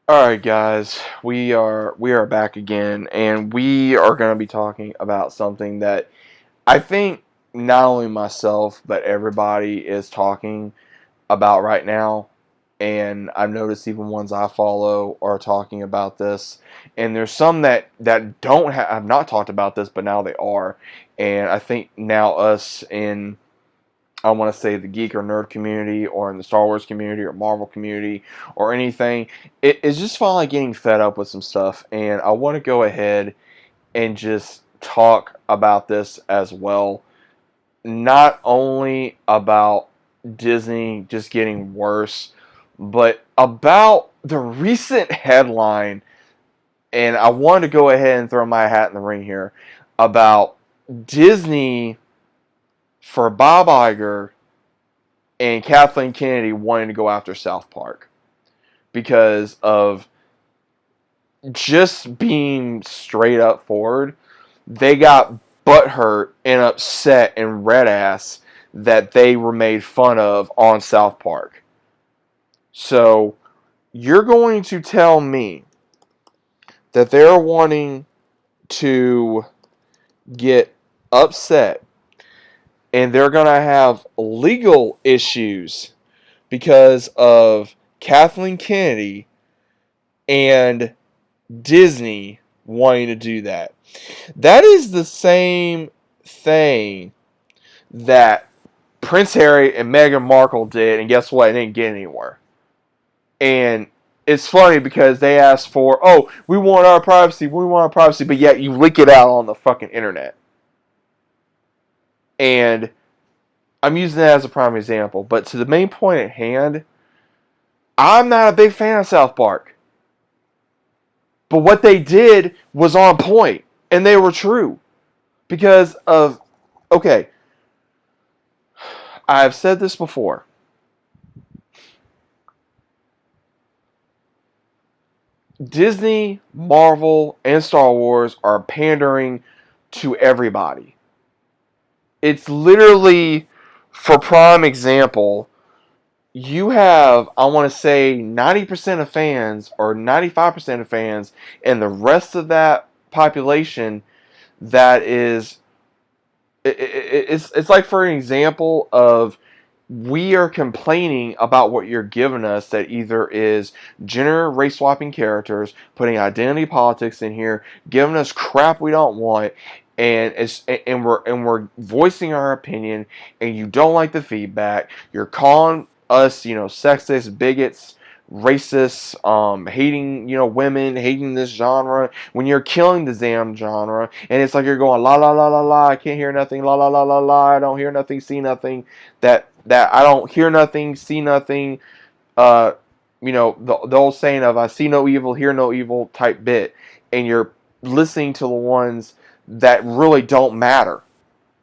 All right, guys, we are back again, and we are going to be talking about something that I think not only myself but everybody is talking about right now, and I've noticed even ones I follow are talking about this, and there's some that don't have not talked about this, but now they are, and I think now us in I want to say the geek or nerd community or in the Star Wars community or Marvel community or anything, it's just finally getting fed up with some stuff. And I want to go ahead and just talk about this as well. Not only about Disney just getting worse, but about the recent headline. And I wanted to go ahead and throw my hat in the ring here about Disney for Bob Iger and Kathleen Kennedy wanting to go after South Park because of just being straight up forward. They got butthurt and upset and red ass that they were made fun of on South Park. So you're going to tell me that they're wanting to get upset and they're going to have legal issues because of Kathleen Kennedy and Disney wanting to do that. That is the same thing that Prince Harry and Meghan Markle did, and guess what? It didn't get anywhere. And it's funny because they asked for, oh, we want our privacy, but yet you leak it out on the fucking internet. And I'm using that as a prime example, but to the main point at hand, I'm not a big fan of South Park. But what they did was on point, and they were true. Because of, okay, I've said this before. Disney, Marvel, and Star Wars are pandering to everybody. It's literally, for prime example, you have, I want to say, 90% of fans or 95% of fans, and the rest of that population that is it's like, for an example of, we are complaining about what you're giving us that either is gender race swapping characters, putting identity politics in here, giving us crap we don't want, and we're voicing our opinion, and you don't like the feedback. You're calling us, sexist, bigots, racists, hating, women, hating this genre, when you're killing the damn genre, and it's like you're going la la la la la, I can't hear nothing, la la la la la, I don't hear nothing, see nothing, that I don't hear nothing, see nothing, uh, the old saying of I see no evil, hear no evil type bit, and you're listening to the ones that really don't matter,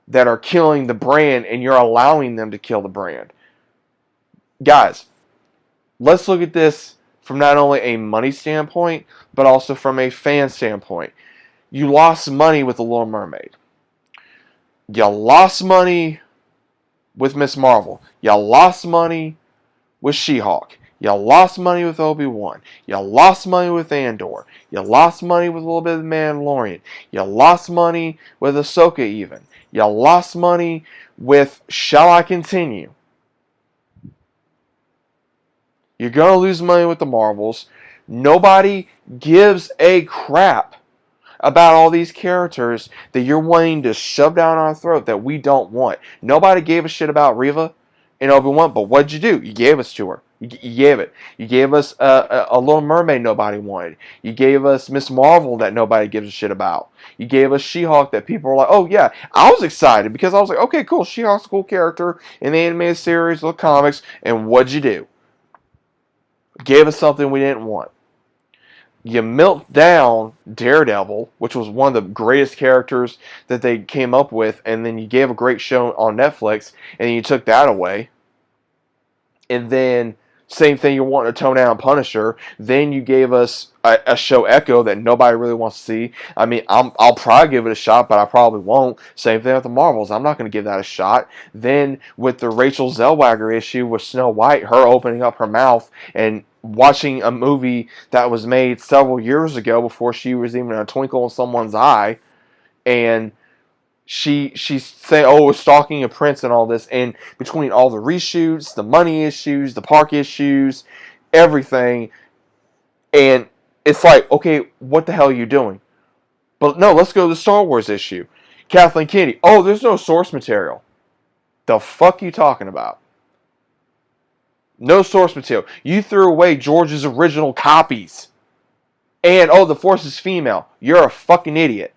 that are killing the brand, and you're allowing them to kill the brand. Guys, let's look at this from not only a money standpoint, but also from a fan standpoint. You lost money with The Little Mermaid. You lost money with Miss Marvel. You lost money with She-Hulk. You lost money with Obi-Wan. You lost money with Andor. You lost money with a little bit of The Mandalorian. You lost money with Ahsoka even. You lost money with Shall I Continue? You're going to lose money with the Marvels. Nobody gives a crap about all these characters that you're wanting to shove down our throat that we don't want. Nobody gave a shit about Reva and Obi-Wan, but what'd you do? You gave us to her. You gave it. You gave us a Little Mermaid nobody wanted. You gave us Miss Marvel that nobody gives a shit about. You gave us She-Hulk that people were like, oh yeah. I was excited because I was like, okay, cool. She-Hulk's a cool character in the animated series, the comics, and what'd you do? Gave us something we didn't want. You milked down Daredevil, which was one of the greatest characters that they came up with, and then you gave a great show on Netflix, and then you took that away. And then, same thing, you're wanting to tone down Punisher. Then you gave us a show, Echo, that nobody really wants to see. I mean, I'll probably give it a shot, but I probably won't. Same thing with the Marvels. I'm not going to give that a shot. Then, with the Rachel Zellweger issue with Snow White, her opening up her mouth and watching a movie that was made several years ago before she was even a twinkle in someone's eye, and she's saying, oh, we're stalking a prince and all this, and between all the reshoots, the money issues, the park issues, everything, and it's like, okay, what the hell are you doing? But no, let's go to the Star Wars issue. Kathleen Kennedy, oh, there's no source material. The fuck you talking about? No source material. You threw away George's original copies. And, oh, the Force is female. You're a fucking idiot.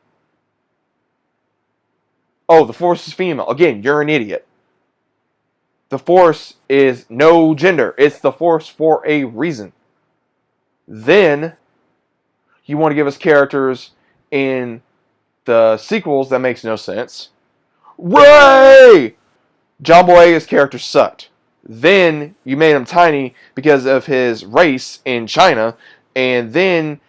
Oh, the Force is female. Again, you're an idiot. The Force is no gender. It's the Force for a reason. Then, you want to give us characters in the sequels that makes no sense. Rey! John Boyega's character sucked. Then you made him tiny because of his race in China, and then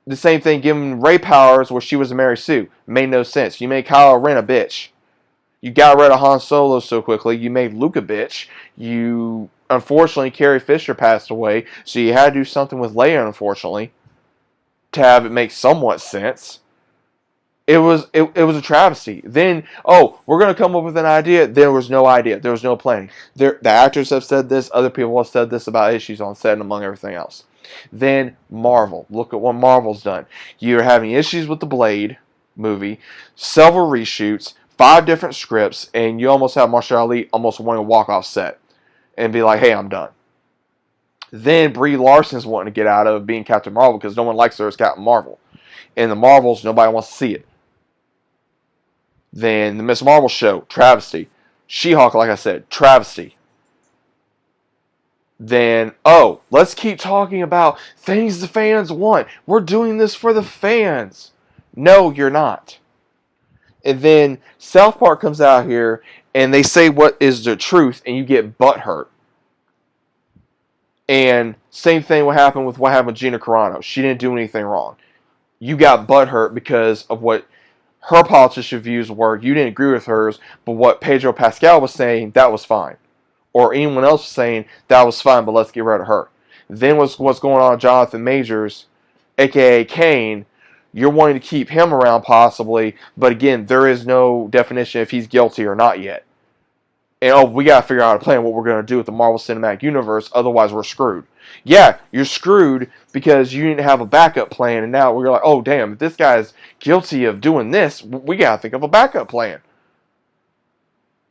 the same thing, giving Rey powers where she was a Mary Sue. Made no sense. You made Kylo Ren a bitch. You got rid of Han Solo so quickly. You made Luke a bitch. You, unfortunately, Carrie Fisher passed away, so you had to do something with Leia, unfortunately, to have it make somewhat sense. It was a travesty. Then, oh, we're going to come up with an idea. There was no idea. There was no planning. The actors have said this. Other people have said this about issues on set, among everything else. Then Marvel. Look at what Marvel's done. You're having issues with the Blade movie, several reshoots, 5 different scripts, and you almost have Mahershala Ali almost wanting to walk off set and be like, hey, I'm done. Then Brie Larson's wanting to get out of being Captain Marvel because no one likes her as Captain Marvel. In the Marvels, nobody wants to see it. Then the Miss Marvel show, travesty. She-Hulk, like I said, travesty. Then, oh, let's keep talking about things the fans want. We're doing this for the fans. No, you're not. And then South Park comes out here and they say what is the truth and you get butthurt. And same thing what happened with Gina Carano. She didn't do anything wrong. You got butthurt because of what her politician views were. You didn't agree with hers, but what Pedro Pascal was saying, that was fine. Or anyone else was saying, that was fine, but let's get rid of her. Then what's going on with Jonathan Majors, a.k.a. Kane, you're wanting to keep him around possibly, but again, there is no definition if he's guilty or not yet. And, oh, we got to figure out a plan what we're going to do with the Marvel Cinematic Universe, otherwise we're screwed. Yeah, you're screwed because you didn't have a backup plan, and now we're like, oh, damn, if this guy's guilty of doing this, we got to think of a backup plan.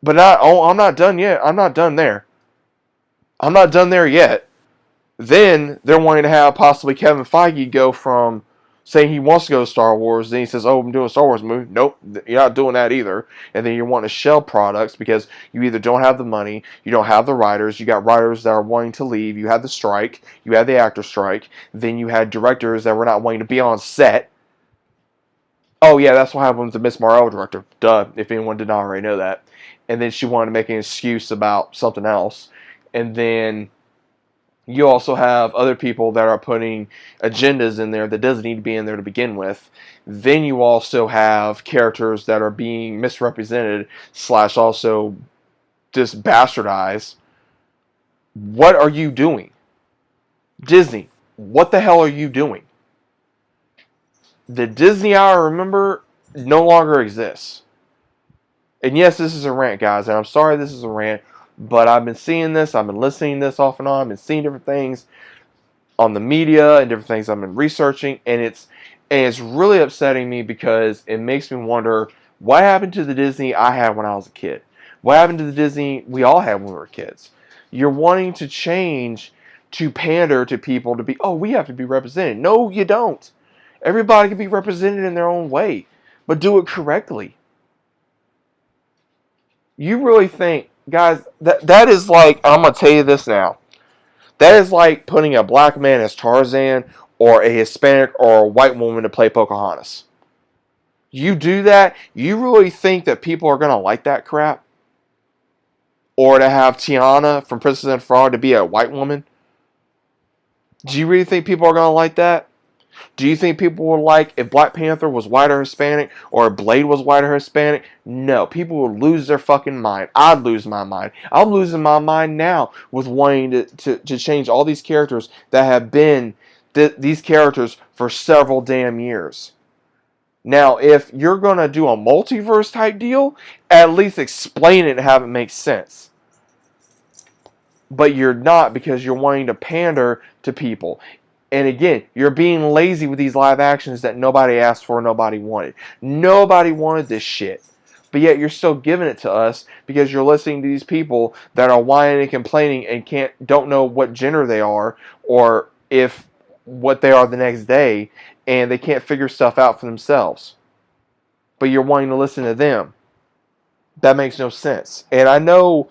But I'm not done yet. I'm not done there. I'm not done there yet. Then they're wanting to have possibly Kevin Feige go from saying he wants to go to Star Wars, then he says, oh, I'm doing a Star Wars movie. Nope, you're not doing that either. And then you're wanting to shell products because you either don't have the money, you don't have the writers, you got writers that are wanting to leave, you had the strike, you had the actor strike, then you had directors that were not wanting to be on set. Oh yeah, that's what happened with the Miss Marvel director. Duh, if anyone did not already know that. And then she wanted to make an excuse about something else. And then you also have other people that are putting agendas in there that doesn't need to be in there to begin with. Then you also have characters that are being misrepresented / also just bastardized. What are you doing? Disney, what the hell are you doing? The Disney Hour, remember, no longer exists. And yes, this is a rant, guys, and I'm sorry this is a rant, but I've been seeing this, I've been listening to this off and on, I've been seeing different things on the media and different things I've been researching, and it's really upsetting me because it makes me wonder what happened to the Disney I had when I was a kid. What happened to the Disney we all had when we were kids? You're wanting to change to pander to people to be, oh, we have to be represented. No, you don't. Everybody can be represented in their own way, but do it correctly. You really think, guys, that is like, I'm going to tell you this now. That is like putting a black man as Tarzan or a Hispanic or a white woman to play Pocahontas. You do that, you really think that people are going to like that crap? Or to have Tiana from Princess and Frog to be a white woman? Do you really think people are going to like that? Do you think people would like if Black Panther was white or Hispanic or Blade was white or Hispanic? No. People would lose their fucking mind. I'd lose my mind. I'm losing my mind now with wanting to change all these characters that have been these characters for several damn years. Now, if you're going to do a multiverse type deal, at least explain it and have it make sense. But you're not, because you're wanting to pander to people. And again, you're being lazy with these live actions that nobody asked for, nobody wanted. Nobody wanted this shit. But yet you're still giving it to us because you're listening to these people that are whining and complaining and don't know what gender they are or if what they are the next day, and they can't figure stuff out for themselves. But you're wanting to listen to them. That makes no sense. And I know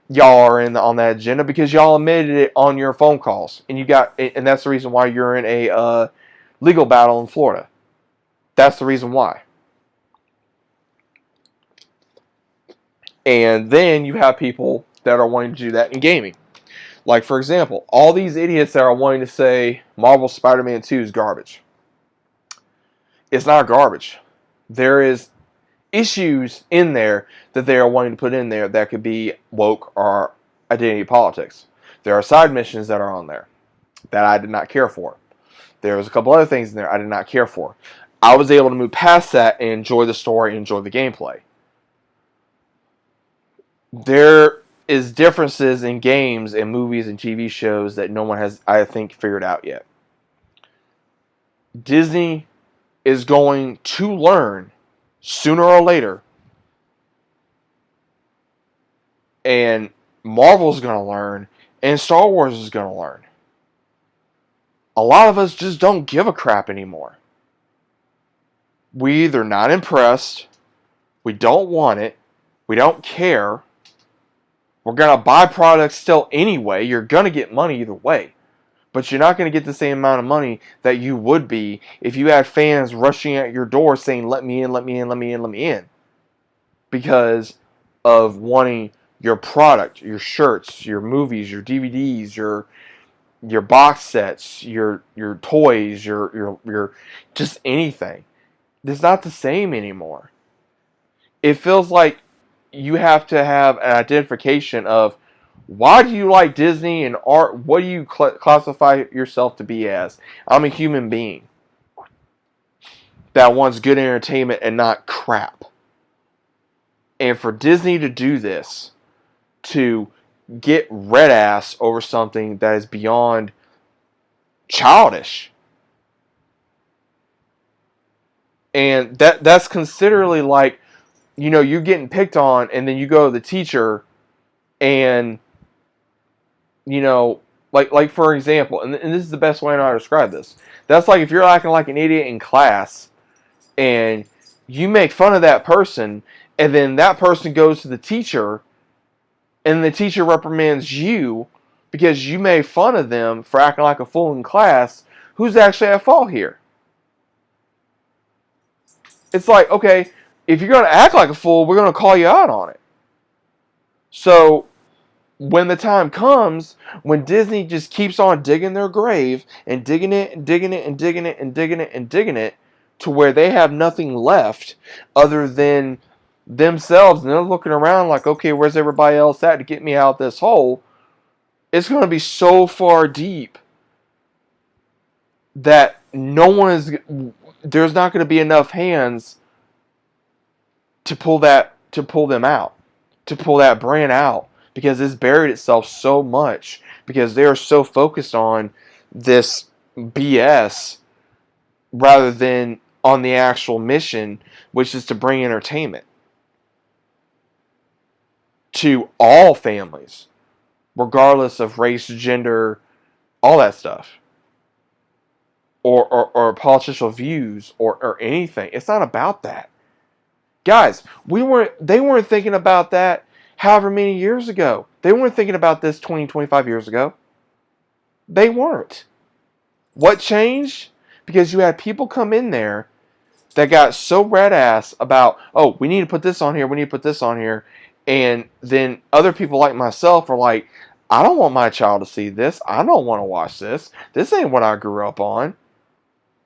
y'all are on that agenda because y'all admitted it on your phone calls, and that's the reason why you're in a legal battle in Florida. That's the reason why. And then you have people that are wanting to do that in gaming. Like, for example, all these idiots that are wanting to say Marvel Spider-Man 2 is garbage. It's not garbage. There is issues in there that they are wanting to put in there that could be woke or identity politics. There are side missions that are on there that I did not care for. There was a couple other things in there I did not care for. I was able to move past that and enjoy the story and enjoy the gameplay. There is differences in games and movies and TV shows that no one has, I think, figured out yet. Disney is going to learn sooner or later, and Marvel's going to learn, and Star Wars is going to learn. A lot of us just don't give a crap anymore. We either not impressed, we don't want it, we don't care. We're going to buy products still anyway. You're going to get money either way. But you're not going to get the same amount of money that you would be if you had fans rushing at your door saying, let me in, let me in, let me in, let me in. Because of wanting your product, your shirts, your movies, your DVDs, your box sets, your toys, your just anything. It's not the same anymore. It feels like you have to have an identification of why do you like Disney and art? What do you classify yourself to be as? I'm a human being that wants good entertainment and not crap. And for Disney to do this, to get red ass over something that is beyond childish, and that's considerably like, you're getting picked on, and then you go to the teacher, and like for example, and this is the best way I know how to describe this. That's like if you're acting like an idiot in class, and you make fun of that person, and then that person goes to the teacher, and the teacher reprimands you because you made fun of them for acting like a fool in class. Who's actually at fault here? It's like, okay, if you're going to act like a fool, we're going to call you out on it. So when the time comes, when Disney just keeps on digging their grave and digging it and digging it and digging it and digging it and digging it to where they have nothing left other than themselves, and they're looking around like, okay, where's everybody else at to get me out this hole? It's going to be so far deep that there's not going to be enough hands to pull them out, to pull that brand out, because it's buried itself so much because they are so focused on this BS rather than on the actual mission, which is to bring entertainment to all families, regardless of race, gender, all that stuff, or political views, or anything. It's not about that. Guys, they weren't thinking about that however many years ago. They weren't thinking about this 20, 25 years ago. They weren't. What changed? Because you had people come in there that got so red ass about, oh, we need to put this on here, we need to put this on here. And then other people like myself are like, I don't want my child to see this. I don't want to watch this. This ain't what I grew up on.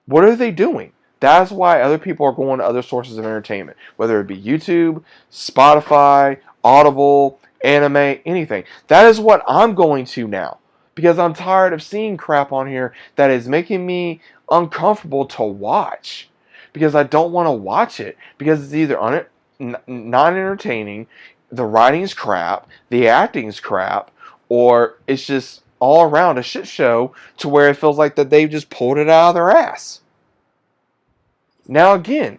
What are they doing? That's why other people are going to other sources of entertainment, whether it be YouTube, Spotify, Audible, anime, anything. That is what I'm going to now because I'm tired of seeing crap on here that is making me uncomfortable to watch because I don't want to watch it because it's either not entertaining, the writing's crap, the acting's crap, or it's just all around a shit show to where it feels like that they've just pulled it out of their ass. Now again,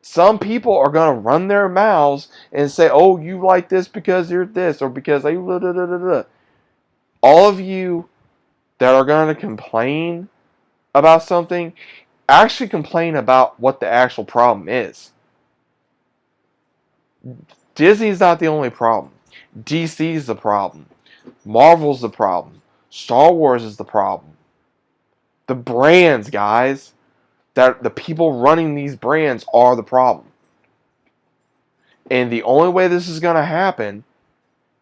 some people are going to run their mouths and say, oh, you like this because you're this or because you blah, blah, blah, blah, blah. All of you that are going to complain about something, actually complain about what the actual problem is. Disney's not the only problem. DC's the problem. Marvel's the problem. Star Wars is the problem. The brands, guys, that the people running these brands are the problem. And the only way this is going to happen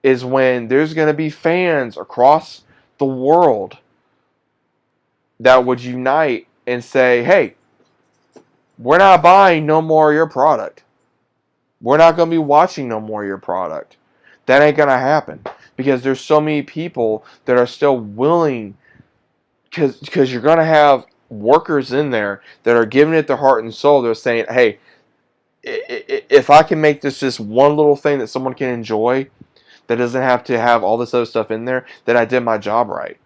is when there's going to be fans across the world that would unite and say, hey, we're not buying no more of your product. We're not going to be watching no more of your product. That ain't going to happen because there's so many people that are still willing, because you're going to have workers in there that are giving it their heart and soul. They're saying, hey, if I can make this just one little thing that someone can enjoy, that doesn't have to have all this other stuff in there, then I did my job right.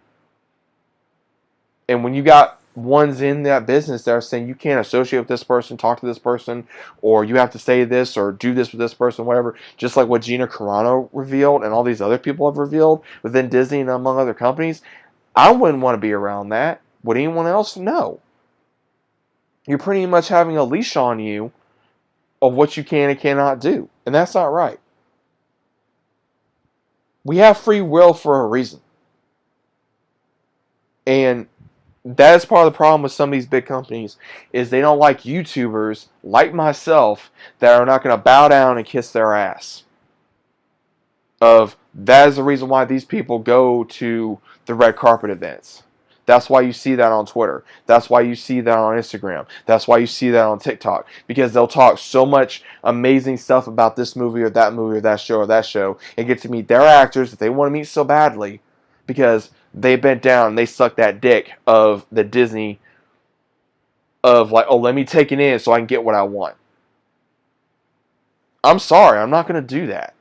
And when you got ones in that business that are saying you can't associate with this person, talk to this person, or you have to say this or do this with this person, whatever, just like what Gina Carano revealed and all these other people have revealed within Disney and among other companies, I wouldn't want to be around that. Would anyone else? No. You're pretty much having a leash on you of what you can and cannot do. And that's not right. We have free will for a reason. And that is part of the problem with some of these big companies is they don't like YouTubers like myself that are not going to bow down and kiss their ass. That is the reason why these people go to the red carpet events. That's why you see that on Twitter. That's why you see that on Instagram. That's why you see that on TikTok. Because they'll talk so much amazing stuff about this movie or that show and get to meet their actors that they want to meet so badly because they bent down and they sucked that dick of the Disney of like, oh, let me take it in so I can get what I want. I'm sorry, I'm not going to do that.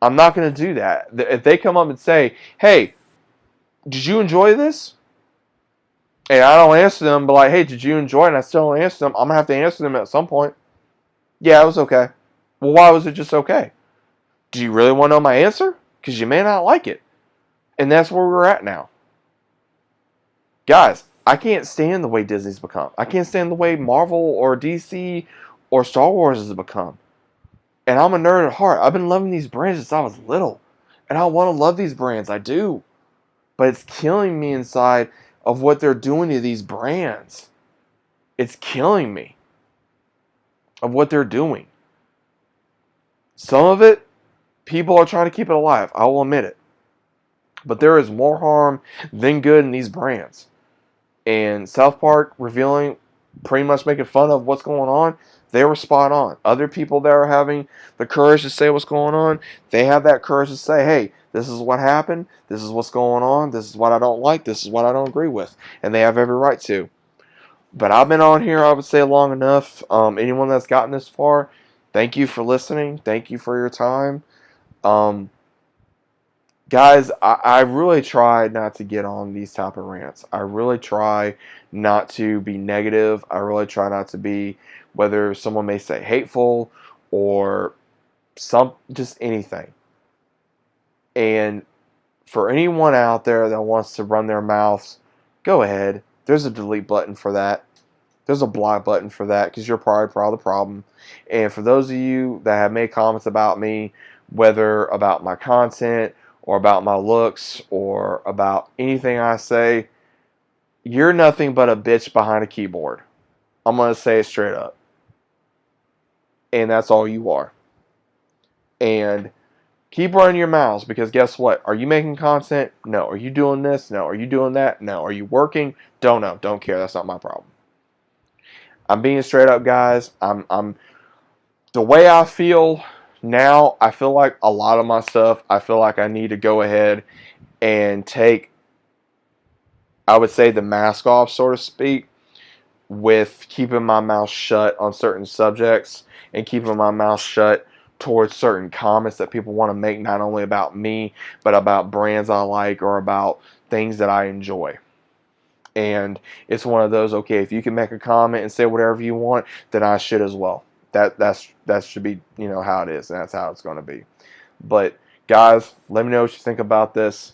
I'm not going to do that. If they come up and say, hey, did you enjoy this? And I don't answer them, but like, hey, did you enjoy it? And I still don't answer them. I'm going to have to answer them at some point. Yeah, it was okay. Well, why was it just okay? Do you really want to know my answer? Because you may not like it. And that's where we're at now. Guys, I can't stand the way Disney's become. I can't stand the way Marvel or DC or Star Wars has become. And I'm a nerd at heart. I've been loving these brands since I was little. And I want to love these brands. I do. But it's killing me inside of what they're doing to these brands. It's killing me of what they're doing. Some of it, people are trying to keep it alive. I will admit it. But there is more harm than good in these brands. And South Park revealing, pretty much making fun of what's going on, they were spot on. Other people that are having the courage to say what's going on, they have that courage to say, hey, this is what happened, this is what's going on, this is what I don't like, this is what I don't agree with. And they have every right to. But I've been on here, I would say, long enough. Anyone that's gotten this far, thank you for listening. Thank you for your time. Guys, I really try not to get on these type of rants. I really try not to be negative. I really try not to be, whether someone may say hateful or just anything. And for anyone out there that wants to run their mouths, go ahead. There's a delete button for that. There's a block button for that because you're probably part of the problem. And for those of you that have made comments about me, whether about my content or about my looks or about anything I say, you're nothing but a bitch behind a keyboard. I'm going to say it straight up. And that's all you are. And Keep running your mouths, because guess what? Are you making content? No. Are you doing this? No. Are you doing that? No. Are you working? Don't know. Don't care. That's not my problem. I'm being straight up, guys. I'm the way I feel now. I feel like a lot of my stuff, I feel like I need to go ahead and take, I would say, the mask off, so to speak, with keeping my mouth shut on certain subjects and keeping my mouth shut towards certain comments that people want to make, not only about me, but about brands I like or about things that I enjoy. And it's one of those, okay, if you can make a comment and say whatever you want, then I should as well. That should be, how it is, and that's how it's going to be. But guys, let me know what you think about this.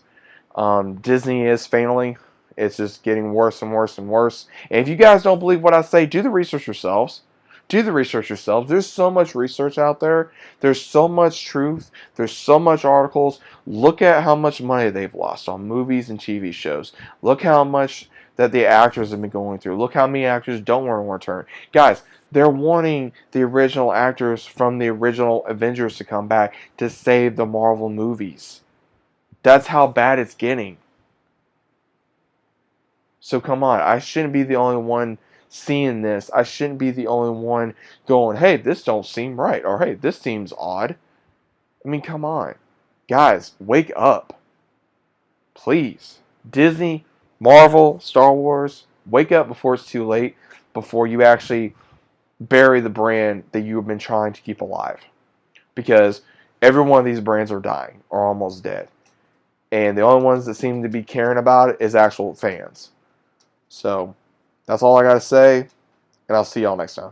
Disney is failing. It's just getting worse and worse and worse. And if you guys don't believe what I say, do the research yourselves. Do the research yourselves. There's so much research out there. There's so much truth. There's so much articles. Look at how much money they've lost on movies and TV shows. Look how much that the actors have been going through. Look how many actors don't want to return. Guys, they're wanting the original actors from the original Avengers to come back to save the Marvel movies. That's how bad it's getting. So come on, I shouldn't be the only one seeing this. I shouldn't be the only one going, hey, this don't seem right, or hey, this seems odd. I mean, come on. Guys, wake up. Please. Disney, Marvel, Star Wars, wake up before it's too late, before you actually bury the brand that you have been trying to keep alive. Because every one of these brands are dying or almost dead. And the only ones that seem to be caring about it is actual fans. So, that's all I got to say, and I'll see y'all next time.